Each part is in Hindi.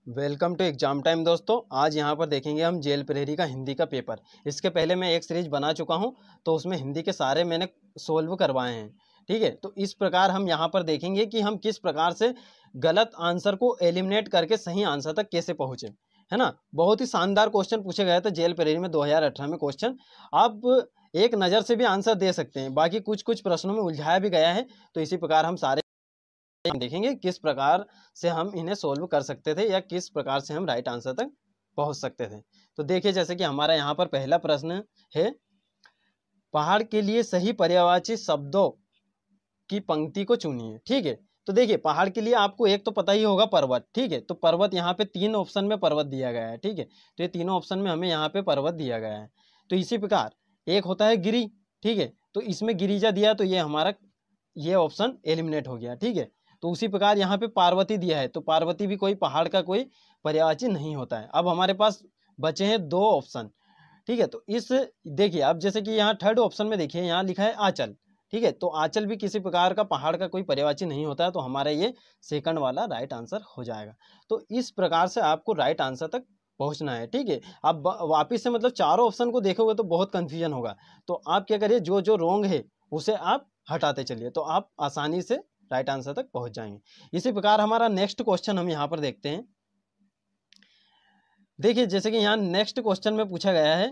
वेलकम टू एग्जाम टाइम दोस्तों। आज यहाँ पर देखेंगे हम जेल प्रहरी का हिंदी का पेपर। इसके पहले मैं एक सीरीज बना चुका हूँ, तो उसमें हिंदी के सारे मैंने सोल्व करवाए हैं। ठीक है, तो इस प्रकार हम यहाँ पर देखेंगे कि हम किस प्रकार से गलत आंसर को एलिमिनेट करके सही आंसर तक कैसे पहुँचे, है ना। बहुत ही शानदार क्वेश्चन पूछे गए थे जेल प्रहरी में 2018 में क्वेश्चन। आप एक नज़र से भी आंसर दे सकते हैं, बाकी कुछ कुछ प्रश्नों में उलझाया भी गया है। तो इसी प्रकार हम सारे हम देखेंगे किस प्रकार से हम इन्हें सोल्व कर सकते थे या किस प्रकार से हम राइट आंसर तक पहुंच सकते थे। तो देखिए, जैसे कि हमारा यहाँ पर पहला प्रश्न है, पहाड़ के लिए सही पर्यायवाची शब्दों की पंक्ति को चुनिए। ठीक है, तो देखिए पहाड़ के लिए आपको एक तो पता ही होगा पर्वत। ठीक है, तो पर्वत यहाँ पे 3 ऑप्शन में पर्वत दिया गया है। ठीक है, तो ये तीनों ऑप्शन में हमें यहाँ पे पर्वत दिया गया है। तो इसी प्रकार एक होता है गिरी। ठीक है, तो इसमें गिरिजा दिया, तो ये हमारा ये ऑप्शन एलिमिनेट हो गया। ठीक है, तो उसी प्रकार यहाँ पे पार्वती दिया है, तो पार्वती भी कोई पहाड़ का कोई पर्यायवाची नहीं होता है। अब हमारे पास बचे हैं 2 ऑप्शन। ठीक है, तो इस देखिए, अब जैसे कि यहाँ थर्ड ऑप्शन में देखिए, यहाँ लिखा है आंचल। ठीक है, तो आंचल भी किसी प्रकार का पहाड़ का कोई पर्यायवाची नहीं होता है, तो हमारा ये सेकंड वाला राइट आंसर हो जाएगा। तो इस प्रकार से आपको राइट आंसर तक पहुंचना है। ठीक है, आप वापिस से मतलब चारों ऑप्शन को देखोगे तो बहुत कंफ्यूजन होगा। तो आप क्या करिए, जो जो रॉन्ग है उसे आप हटाते चलिए, तो आप आसानी से राइट आंसर तक पहुंच जाएंगे। इसी प्रकार हमारा नेक्स्ट क्वेश्चन हम यहाँ पर देखते हैं। देखिए, जैसे कि यहाँ नेक्स्ट क्वेश्चन में पूछा गया है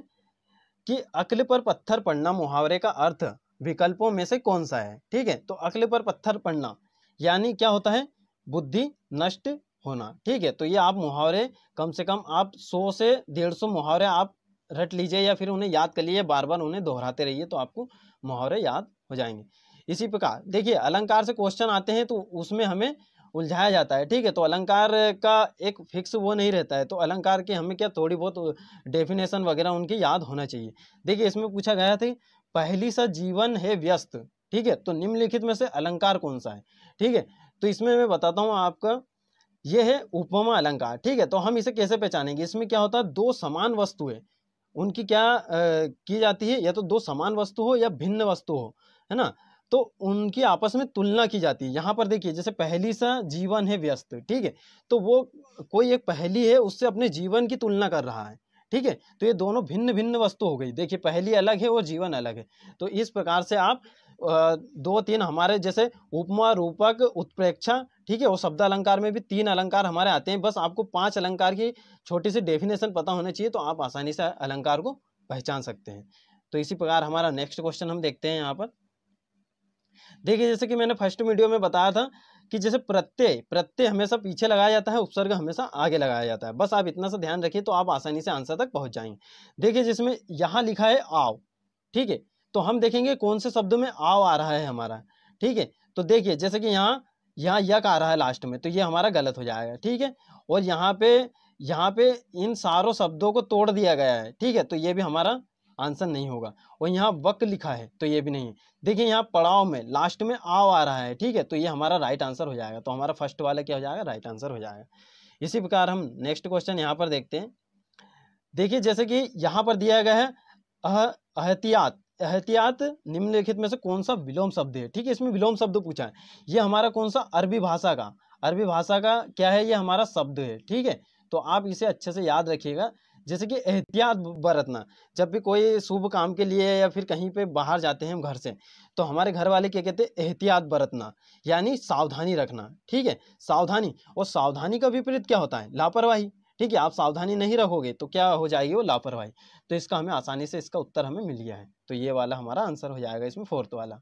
कि अक्ल पर पत्थर पड़ना मुहावरे का अर्थ विकल्पों में से कौन सा है। ठीक है, तो अक्ल पर पत्थर पड़ना यानी क्या होता है, बुद्धि नष्ट होना। ठीक है, तो ये आप मुहावरे कम से कम आप 100 से 150 मुहावरे आप रट लीजिए या फिर उन्हें याद कर लीजिए, बार बार उन्हें दोहराते रहिए, तो आपको मुहावरे याद हो जाएंगे। इसी प्रकार देखिए, अलंकार से क्वेश्चन आते हैं तो उसमें हमें उलझाया जाता है। ठीक है, तो अलंकार का एक फिक्स वो नहीं रहता है, तो अलंकार के हमें क्या थोड़ी बहुत डेफिनेशन वगैरह उनकी याद होना चाहिए। देखिए, इसमें पूछा गया था, पहली सा जीवन है व्यस्त। ठीक है, तो निम्नलिखित में से अलंकार कौन सा है। ठीक है, तो इसमें मैं बताता हूँ आपका, ये है उपमा अलंकार। ठीक है, तो हम इसे कैसे पहचानेंगे, इसमें क्या होता है, 2 समान वस्तुएं उनकी क्या की जाती है, या तो 2 समान वस्तु हो या भिन्न वस्तु हो, है ना, तो उनकी आपस में तुलना की जाती है। यहाँ पर देखिए, जैसे पहली सा जीवन है व्यस्त। ठीक है, तो वो कोई एक पहली है, उससे अपने जीवन की तुलना कर रहा है। ठीक है, तो ये दोनों भिन्न भिन्न वस्तु हो गई। देखिए, पहली अलग है और जीवन अलग है। तो इस प्रकार से आप 2-3 हमारे जैसे उपमा रूपक उत्प्रेक्षा। ठीक है, और शब्द अलंकार में भी 3 अलंकार हमारे आते हैं। बस आपको 5 अलंकार की छोटी सी डेफिनेशन पता होना चाहिए, तो आप आसानी से अलंकार को पहचान सकते हैं। तो इसी प्रकार हमारा नेक्स्ट क्वेश्चन हम देखते हैं यहाँ पर। देखिए, जैसे कि मैंने फर्स्ट वीडियो में बताया था कि जैसे प्रत्यय प्रत्यय हमेशा पीछे लगाया जाता है, उपसर्ग हमेशा आगे लगाया जाता है। बस आप इतना सा ध्यान रखिए, तो आप आसानी से आंसर तक पहुंच जाएंगे। देखिए, जिसमें यहाँ लिखा है आओ। ठीक है, तो हम देखेंगे कौन से शब्दों में आओ आ रहा है हमारा। ठीक है, तो देखिए, जैसे कि यहाँ यहाँ यक आ रहा है लास्ट में, तो ये हमारा गलत हो जाएगा। ठीक है, और यहाँ पे इन सारों शब्दों को तोड़ दिया गया है। ठीक है, तो ये भी हमारा आंसर नहीं होगा। और यहाँ वक लिखा है, तो ये भी नहीं है। देखिए, यहाँ पड़ाव में लास्ट में आओ आ रहा है। ठीक है, तो ये हमारा राइट आंसर हो जाएगा। तो हमारा फर्स्ट वाला क्या हो जाएगा, राइट आंसर हो जाएगा। इसी प्रकार हम नेक्स्ट क्वेश्चन यहाँ पर देखते हैं। देखिए, जैसे कि यहाँ पर दिया गया है अहतियात। एहतियात निम्नलिखित में से कौन सा विलोम शब्द है। ठीक है, इसमें विलोम शब्द पूछा है। ये हमारा कौन सा, अरबी भाषा का क्या है, ये हमारा शब्द है। ठीक है, तो आप इसे अच्छे से याद रखिएगा। जैसे कि एहतियात बरतना, जब भी कोई शुभ काम के लिए या फिर कहीं पे बाहर जाते हैं हम घर से, तो हमारे घर वाले क्या कहते हैं, एहतियात बरतना, यानी सावधानी रखना। ठीक है, सावधानी, और सावधानी का विपरीत क्या होता है, लापरवाही। ठीक है, आप सावधानी नहीं रखोगे तो क्या हो जाएगी, वो लापरवाही। तो इसका हमें आसानी से इसका उत्तर हमें मिल गया है, तो ये वाला हमारा आंसर हो जाएगा इसमें, फोर्थ वाला।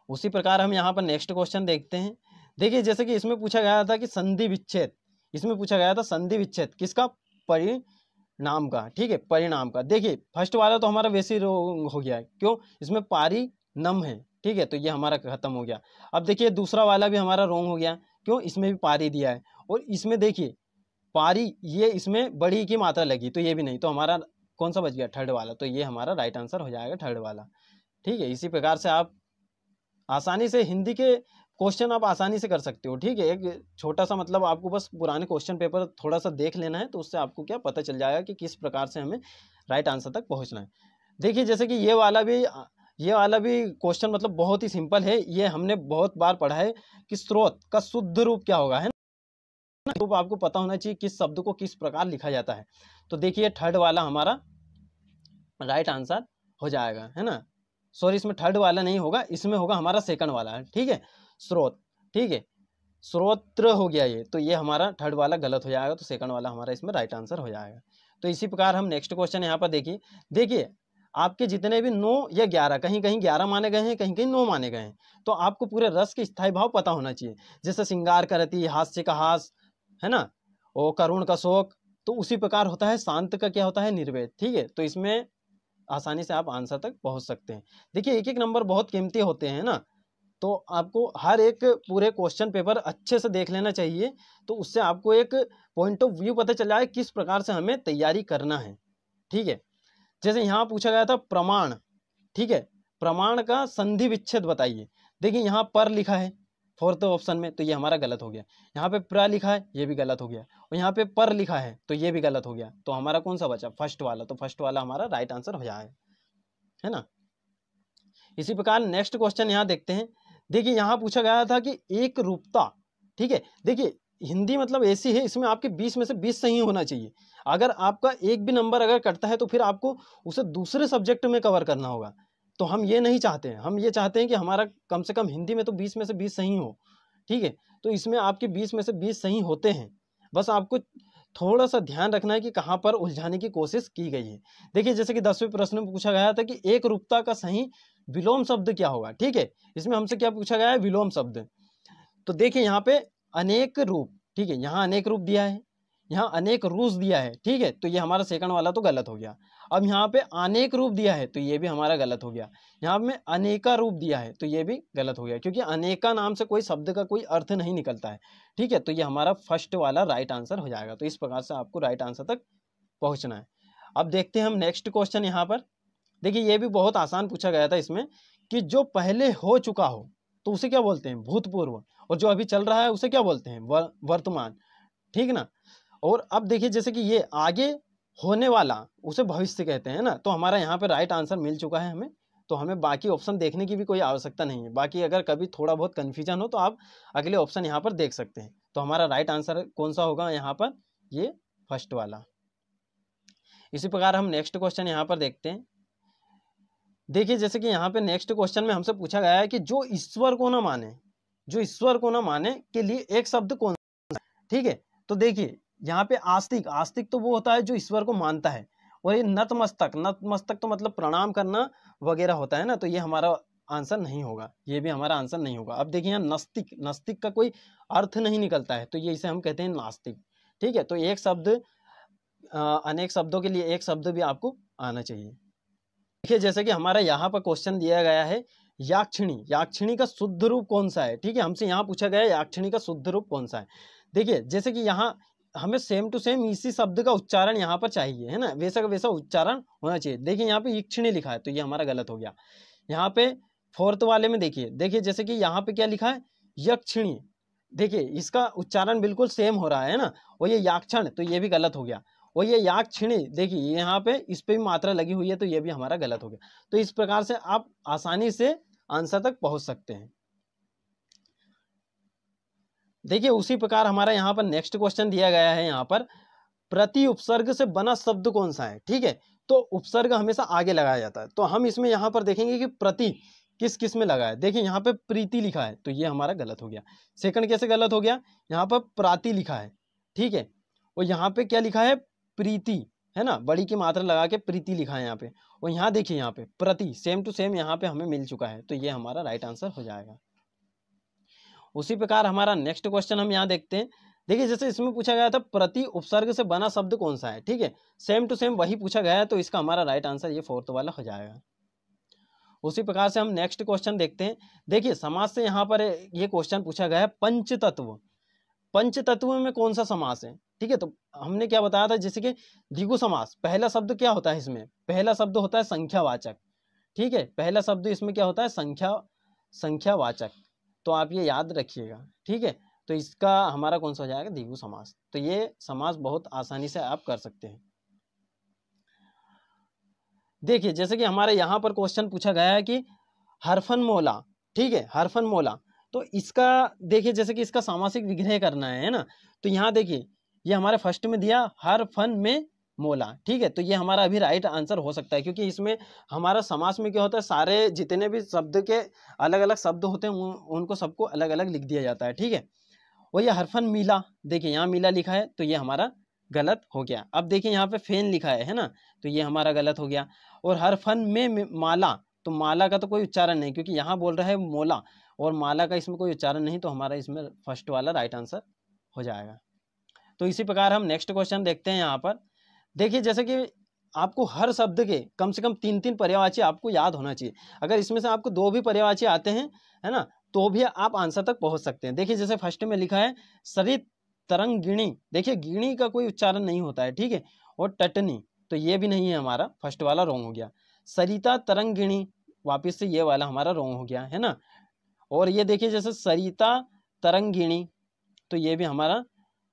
उसी प्रकार हम यहाँ पर नेक्स्ट क्वेश्चन देखते हैं। देखिए, जैसे कि इसमें पूछा गया था कि संधि विच्छेद, इसमें पूछा गया था संधि विच्छेद किसका, परिणाम का। ठीक है, परिणाम का। देखिए, फर्स्ट वाला तो हमारा वैसे ही हो गया है, क्यों, इसमें पारी नम है। ठीक है, तो ये हमारा खत्म हो गया। अब देखिए, दूसरा वाला भी हमारा रोंग हो गया, क्यों, इसमें भी पारी दिया है, और इसमें देखिए पारी, ये इसमें बड़ी की मात्रा लगी, तो ये भी नहीं। तो हमारा कौन सा बच गया, थर्ड वाला। तो ये हमारा राइट आंसर हो जाएगा, थर्ड वाला। ठीक है, इसी प्रकार से आप आसानी से हिंदी के क्वेश्चन आप आसानी से कर सकते हो। ठीक है, एक छोटा सा मतलब आपको बस पुराने क्वेश्चन पेपर थोड़ा सा देख लेना है, तो उससे आपको क्या पता चल जाएगा कि किस प्रकार से हमें राइट आंसर तक पहुंचना है। देखिए, जैसे कि ये वाला भी क्वेश्चन मतलब बहुत ही सिंपल है, ये हमने बहुत बार पढ़ा है कि स्रोत का शुद्ध रूप क्या होगा, है तो आपको पता होना चाहिए किस शब्द को किस प्रकार लिखा जाता है। तो देखिए थर्ड वाला हमारा राइट आंसर हो जाएगा, है ना। सॉरी, इसमें थर्ड वाला नहीं होगा, इसमें होगा हमारा सेकंड वाला, ठीक है, स्रोत, ठीक है, स्रोत्र हो गया ये, तो ये हमारा थर्ड वाला गलत हो जाएगा, तो सेकंड वाला हमारा इसमें राइट आंसर हो जाएगा। तो इसी प्रकार हम नेक्स्ट क्वेश्चन यहाँ पर देखिए, देखिए आपके जितने भी 9 या 11, कहीं कहीं 11 माने गए हैं, कहीं कहीं 9 माने गए हैं, तो आपको पूरे रस के स्थायी भाव पता होना चाहिए। जैसे श्रृंगार का रति, हास्य का हास, है ना, और करुण का शोक, तो उसी प्रकार होता है शांत का क्या होता है, निर्वेद, ठीक है। तो इसमें आसानी से आप आंसर तक पहुंच सकते हैं। देखिए एक एक नंबर बहुत कीमती होते हैं ना, तो आपको हर एक पूरे क्वेश्चन पेपर अच्छे से देख लेना चाहिए, तो उससे आपको एक पॉइंट ऑफ व्यू पता चल जाए किस प्रकार से हमें तैयारी करना है, ठीक है। जैसे यहाँ पूछा गया था प्रमाण, ठीक है, प्रमाण का संधि विच्छेद बताइए। देखिए यहाँ पर लिखा है फोर्थ ऑप्शन में, तो ये हमारा गलत हो गया। यहाँ पे प्र लिखा है, ये भी गलत हो गया, और यहाँ पे पर लिखा है, तो ये भी गलत हो गया। तो हमारा कौन सा बचा, फर्स्ट वाला, तो फर्स्ट वाला हमारा राइट आंसर हो जाएगा, है ना। इसी प्रकार नेक्स्ट क्वेश्चन यहाँ देखते हैं। देखिए यहाँ पूछा गया था कि एक रूपता, ठीक है, देखिए हिंदी मतलब ऐसी है, इसमें आपके 20 में से 20 सही होना चाहिए। अगर आपका एक भी नंबर अगर कटता है तो फिर आपको उसे दूसरे सब्जेक्ट में कवर करना होगा। तो हम ये नहीं चाहते हैं, हम ये चाहते हैं कि हमारा कम से कम हिंदी में तो 20 में से 20 सही हो, ठीक है। तो इसमें आपके 20 में से 20 सही होते हैं, बस आपको थोड़ा सा ध्यान रखना है कि कहाँ पर उलझाने की कोशिश की गई है। देखिए जैसे कि 10वें प्रश्न में पूछा गया था कि एक रूपता का सही विलोम शब्द क्या होगा, ठीक है। इसमें हमसे क्या पूछा गया है, विलोम शब्द। तो देखिए यहाँ पे अनेक रूप, ठीक है, यहाँ अनेक रूप दिया है, यहाँ अनेक रूस दिया है, ठीक है, तो ये हमारा सेकंड वाला तो गलत हो गया। अब यहाँ पे अनेक रूप दिया है, तो ये भी हमारा गलत हो गया। यहाँ में अनेका रूप दिया है, तो ये भी गलत हो गया, क्योंकि अनेका नाम से कोई शब्द का कोई अर्थ नहीं निकलता है, ठीक है। तो ये हमारा फर्स्ट वाला राइट आंसर हो जाएगा। तो इस प्रकार से आपको राइट आंसर तक पहुंचना है। अब देखते हैं हम नेक्स्ट क्वेश्चन यहाँ पर। देखिए ये भी बहुत आसान पूछा गया था इसमें, कि जो पहले हो चुका हो तो उसे क्या बोलते हैं, भूतपूर्व, और जो अभी चल रहा है उसे क्या बोलते हैं, वर्तमान, ठीक ना। और अब देखिए जैसे कि ये आगे होने वाला उसे भविष्य कहते हैं ना, तो हमारा यहाँ पे राइट आंसर मिल चुका है हमें। तो हमें बाकी ऑप्शन देखने की भी कोई आवश्यकता नहीं है। बाकी अगर कभी थोड़ा बहुत कन्फ्यूजन हो तो आप अगले ऑप्शन यहाँ पर देख सकते हैं। तो हमारा राइट आंसर कौन सा होगा यहाँ पर, ये फर्स्ट वाला। इसी प्रकार हम नेक्स्ट क्वेश्चन यहाँ पर देखते हैं। देखिए जैसे कि यहाँ पे नेक्स्ट क्वेश्चन में हमसे पूछा गया है कि जो ईश्वर को ना माने, जो ईश्वर को ना माने के लिए एक शब्द कौन सा है, ठीक है। तो देखिए यहाँ पे आस्तिक, आस्तिक तो वो होता है जो ईश्वर को मानता है, और ये नतमस्तक, नतमस्तक तो मतलब प्रणाम करना वगैरह होता है ना, तो ये हमारा आंसर नहीं होगा, ये भी हमारा आंसर नहीं होगा। अब देखिए यहाँ नस्तिक, नस्तिक का कोई अर्थ नहीं निकलता है, तो ये इसे हम कहते हैं नास्तिक, ठीक है। तो एक शब्द, अनेक शब्दों के लिए एक शब्द भी आपको आना चाहिए। देखिए जैसे कि हमारा यहाँ पर क्वेश्चन दिया गया है याक्षिणी, याक्षिणी का शुद्ध रूप कौन सा है, ठीक है। हमसे यहाँ पूछा गया है याक्षिणी का शुद्ध रूप कौन सा है। देखिए जैसे कि यहाँ हमें सेम टू सेम इसी शब्द का उच्चारण यहाँ पर चाहिए, है ना, वैसा का वैसा उच्चारण होना चाहिए। देखिए यहाँ पे यक्षिणी लिखा है, तो ये हमारा गलत हो गया। यहाँ पे फोर्थ वाले में देखिए, देखिए जैसे कि यहाँ पे क्या लिखा है, यक्षिणी, देखिए इसका उच्चारण बिल्कुल सेम हो रहा है ना, और ये याक्षण, तो ये भी गलत हो गया। और ये याक्षिणी, देखिए यहाँ पे इस पे भी मात्रा लगी हुई है, तो ये भी हमारा गलत हो गया। तो इस प्रकार से आप आसानी से आंसर तक पहुंच सकते हैं। देखिए उसी प्रकार हमारा यहाँ पर नेक्स्ट क्वेश्चन दिया गया है, यहाँ पर प्रति उपसर्ग से बना शब्द कौन सा है, ठीक है। तो उपसर्ग हमेशा आगे लगाया जाता है, तो हम इसमें यहाँ पर देखेंगे कि प्रति किस किस में लगा है। देखिए यहाँ पे प्रीति लिखा है, तो ये हमारा गलत हो गया। सेकंड कैसे गलत हो गया, यहाँ पर प्राति लिखा है, ठीक है, और यहाँ पे क्या लिखा है, प्रीति, है ना, बड़ी की मात्रा लगा के प्रीति लिखा है यहाँ पे। और यहाँ देखिए यहाँ पे प्रति, सेम टू सेम यहाँ पे हमें मिल चुका है, तो ये हमारा राइट आंसर हो जाएगा। उसी प्रकार हमारा नेक्स्ट क्वेश्चन हम यहाँ देखते हैं। देखिए जैसे इसमें पूछा गया था प्रति उपसर्ग से बना शब्द कौन सा है, ठीक है, सेम टू सेम वही पूछा गया है, तो इसका हमारा राइट आंसर ये फोर्थ वाला हो जाएगा। उसी प्रकार से हम नेक्स्ट क्वेश्चन देखते हैं। देखिए समाज से यहाँ पर ये क्वेश्चन पूछा गया है पंचतत्व, पंचतत्व में कौन सा समास है, ठीक है। तो हमने क्या बताया था, जैसे कि द्विगु समास, पहला शब्द क्या होता है इसमें, पहला शब्द होता है संख्यावाचक, ठीक है, पहला शब्द इसमें क्या होता है, संख्यावाचक, तो आप ये याद रखिएगा, ठीक है। तो इसका हमारा कौन सा हो जाएगा, द्विगु समास। तो ये समास बहुत आसानी से आप कर सकते हैं। देखिए जैसे कि हमारे यहाँ पर क्वेश्चन पूछा गया है कि हरफन मोला, ठीक है, हरफन मोला, तो इसका देखिए जैसे कि इसका सामासिक विग्रह करना है ना, तो यहाँ देखिए ये हमारे फर्स्ट में दिया हर फन में मोला, ठीक है। तो ये हमारा अभी राइट आंसर हो सकता है, क्योंकि इसमें हमारा समास में क्या होता है, सारे जितने भी शब्द के अलग अलग शब्द होते हैं उनको सबको अलग अलग लिख दिया जाता है, ठीक है। और ये हरफन मीला, देखिए यहाँ मीला लिखा है तो ये हमारा गलत हो गया। अब देखिए यहाँ पे फेन लिखा है ना, तो ये हमारा गलत हो गया। और हरफन में माला, तो माला का तो कोई उच्चारण नहीं, क्योंकि यहाँ बोल रहा है मोला और माला का इसमें कोई उच्चारण नहीं, तो हमारा इसमें फर्स्ट वाला राइट आंसर हो जाएगा। तो इसी प्रकार हम नेक्स्ट क्वेश्चन देखते हैं। यहाँ पर देखिए जैसे कि आपको हर शब्द के कम से कम 3-3 पर्यायवाची आपको याद होना चाहिए। अगर इसमें से आपको 2 भी पर्यायवाची आते हैं, है ना, तो भी आप आंसर तक पहुंच सकते हैं। देखिए जैसे फर्स्ट में लिखा है सरित तरंगिणी, देखिए गिणी का कोई उच्चारण नहीं होता है, ठीक है। और टटनी, तो ये भी नहीं है, हमारा फर्स्ट वाला रॉन्ग हो गया। सरिता तरंगिणी, वापिस से ये वाला हमारा रॉन्ग हो गया, है ना। और ये देखिए जैसे सरिता तरंगिणी, तो ये भी हमारा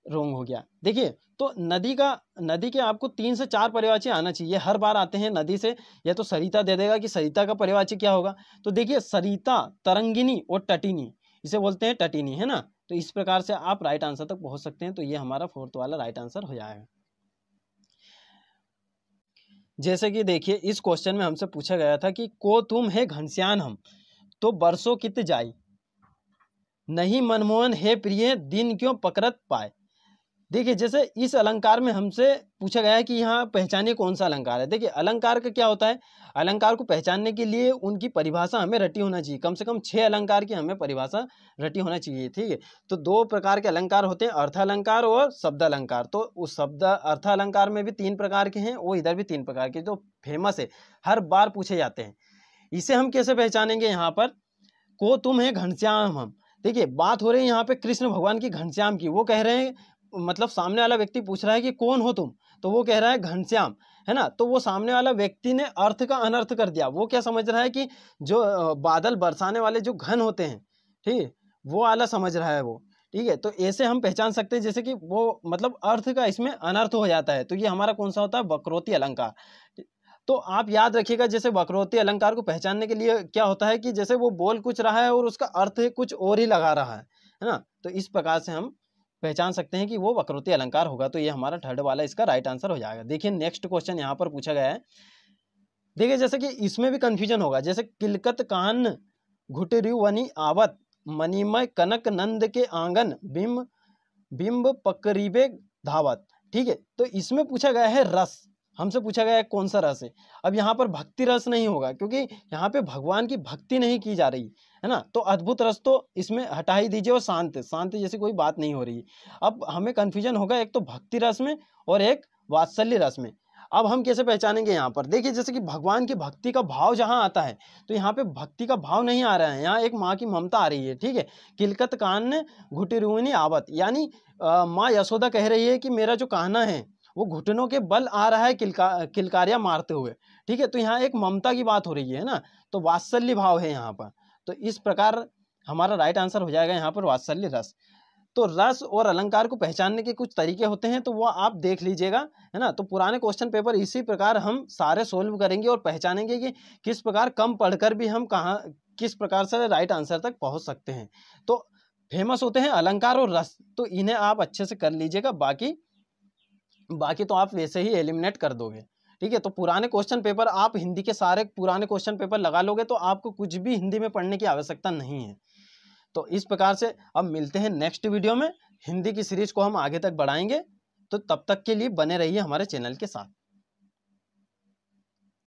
रॉन्ग हो गया। देखिए तो नदी के आपको 3 से 4 पर्यायवाची आना चाहिए, हर बार आते हैं नदी से, या तो सरिता दे देगा कि सरिता का पर्यायवाची क्या होगा। तो देखिए सरिता तरंगिनी और टटिनी, इसे बोलते हैं टटिनी, है ना। तो इस प्रकार से आप राइट आंसर तक पहुंच सकते हैं। तो ये हमारा फोर्थ वाला राइट आंसर हो जाएगा। जैसे कि देखिए इस क्वेश्चन में हमसे पूछा गया था कि को तुम है घनश्याम हम, तो बरसों कित जाई, नहीं मनमोहन है प्रिय दिन क्यों पकड़त पाए। देखिए जैसे इस अलंकार में हमसे पूछा गया है कि यहाँ पहचानिए कौन सा अलंकार है। देखिए अलंकार का क्या होता है, अलंकार को पहचानने के लिए उनकी परिभाषा हमें रटी होना चाहिए, कम से कम 6 अलंकार की हमें परिभाषा रटी होना चाहिए, ठीक है। तो 2 प्रकार के अलंकार होते हैं, अर्थ अलंकार और शब्द अलंकार। तो उस शब्द अर्थ अलंकार में भी 3 प्रकार के हैं, वो इधर भी 3 प्रकार के, जो फेमस है, हर बार पूछे जाते हैं। इसे हम कैसे पहचानेंगे, यहाँ पर को तुम है घनश्याम हम, देखिए बात हो रही है यहाँ पे कृष्ण भगवान की घनश्याम की। वो कह रहे हैं, मतलब सामने वाला व्यक्ति पूछ रहा है कि कौन हो तुम, तो वो कह रहा है घनश्याम, है ना। तो वो सामने वाला व्यक्ति ने अर्थ का अनर्थ कर दिया। वो क्या समझ रहा है कि जो बादल बरसाने वाले जो घन होते हैं, ठीक है, वो वाला समझ रहा है वो, ठीक है। तो ऐसे हम पहचान सकते हैं जैसे कि वो मतलब अर्थ का इसमें अनर्थ हो जाता है। तो ये हमारा कौन सा होता है, वक्रोक्ति अलंकार। तो आप याद रखिएगा, जैसे वक्रोक्ति अलंकार को पहचानने के लिए क्या होता है कि जैसे वो बोल कुछ रहा है और उसका अर्थ कुछ और ही लगा रहा है ना। तो इस प्रकार से हम पहचान सकते हैं कि वो वक्रोक्ति अलंकार होगा। तो ये हमारा थर्ड वाला इसका राइट आंसर हो जाएगा। देखिए नेक्स्ट क्वेश्चन यहाँ पर पूछा गया है। देखिए जैसे कि इसमें भी कंफ्यूजन होगा, जैसे किलकत कान घुटरिवनी आवत, मणिमय कनक नंद के आंगन बिंब बिंब पकरीबे धावत, ठीक है। तो इसमें पूछा गया है रस, हमसे पूछा गया है कौन सा रस है। अब यहाँ पर भक्ति रस नहीं होगा, क्योंकि यहाँ पे भगवान की भक्ति नहीं की जा रही है ना। तो अद्भुत रस तो इसमें हटा ही दीजिए, और शांत शांत जैसी कोई बात नहीं हो रही। अब हमें कंफ्यूजन होगा एक तो भक्ति रस में और एक वात्सल्य रस में। अब हम कैसे पहचानेंगे, यहाँ पर देखिए जैसे कि भगवान की भक्ति का भाव जहाँ आता है, तो यहाँ पे भक्ति का भाव नहीं आ रहा है, यहाँ एक माँ की ममता आ रही है, ठीक है। किलकत कान घुटिरुनी आवत, यानी माँ यशोदा कह रही है कि मेरा जो कान्हा है वो घुटनों के बल आ रहा है किलकारियां मारते हुए, ठीक है। तो यहाँ एक ममता की बात हो रही है ना, तो वात्सल्य भाव है यहाँ पर। तो इस प्रकार हमारा राइट आंसर हो जाएगा यहाँ पर वात्सल्य रस। तो रस और अलंकार को पहचानने के कुछ तरीके होते हैं, तो वो आप देख लीजिएगा, है ना। तो पुराने क्वेश्चन पेपर इसी प्रकार हम सारे सोल्व करेंगे और पहचानेंगे कि किस प्रकार कम पढ़कर भी हम कहाँ किस प्रकार से राइट आंसर तक पहुँच सकते हैं। तो फेमस होते हैं अलंकार और रस, तो इन्हें आप अच्छे से कर लीजिएगा, बाकी तो आप वैसे ही एलिमिनेट कर दोगे, ठीक है। तो पुराने क्वेश्चन पेपर आप हिंदी के सारे पुराने क्वेश्चन पेपर लगा लोगे तो आपको कुछ भी हिंदी में पढ़ने की आवश्यकता नहीं है। तो इस प्रकार से अब मिलते हैं नेक्स्ट वीडियो में, हिंदी की सीरीज को हम आगे तक बढ़ाएंगे। तो तब तक के लिए बने रहिए हमारे चैनल के साथ।